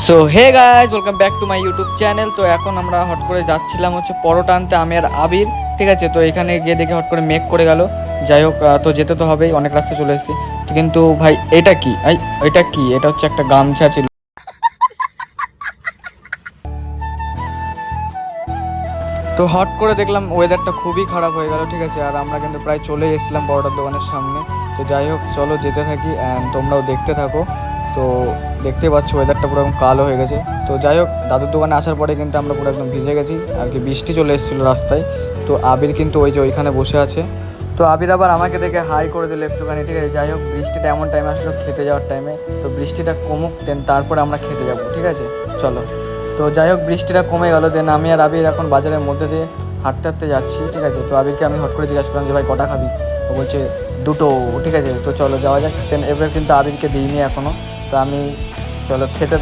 So hey guys, welcome back to my YouTube channel. তো এখন আমরা হট করে যাচ্ছিলাম হচ্ছে পরোটা আনতে, আমি আর আবির। ঠিক আছে, তো এখানে গিয়ে দেখে হট করে মেঘ করে গেল। যাই হোক, তো যেতে তো হবেই, অনেক রাস্তা চলে এসেছি। তো কিন্তু ভাই এটা কি, এটা কি? এটা হচ্ছে একটা গামছা ছিল। তো হট করে দেখলাম ওয়েদারটা খুবই খারাপ হয়ে গেল। ঠিক আছে, আর আমরা কিন্তু প্রায় চলে এসেছিলাম পরোটার দোকানের সামনে। তো যাই হোক, চলো যেতে থাকি অ্যান্ড তোমরাও দেখতে থাকো। তো দেখতে পাচ্ছ ওয়েদারটা পুরো একদম কালো হয়ে গেছে। তো যাই হোক, দাদুর দোকানে আসার পরে কিন্তু আমরা পুরো একদম ভিজে গেছি আর কি, বৃষ্টি চলে এসেছিলো রাস্তায়। তো আবির কিন্তু ওই যে ওইখানে বসে আছে। তো আবির আবার আমাকে দেখে হাই করে দিল একটুখানি। ঠিক আছে, যাই হোক, বৃষ্টিটা এমন টাইমে আসলো খেতে যাওয়ার টাইমে। তো বৃষ্টিটা কমুক দেন তারপরে আমরা খেতে যাবো। ঠিক আছে, চলো। তো যাই হোক, বৃষ্টিটা কমে গেল, দেন আমি আর আবির এখন বাজারের মধ্যে দিয়ে হাঁটতে হাঁটতে যাচ্ছি। ঠিক আছে, তো আবিরকে আমি হট করে জিজ্ঞাসা করলাম যে ভাই কটা খাবি? ও বলছে দুটো। ঠিক আছে, তো চলো যাওয়া যাক। দেন এবার কিন্তু আবিরকে দিইনি এখনও। তো আমি চলো খেতে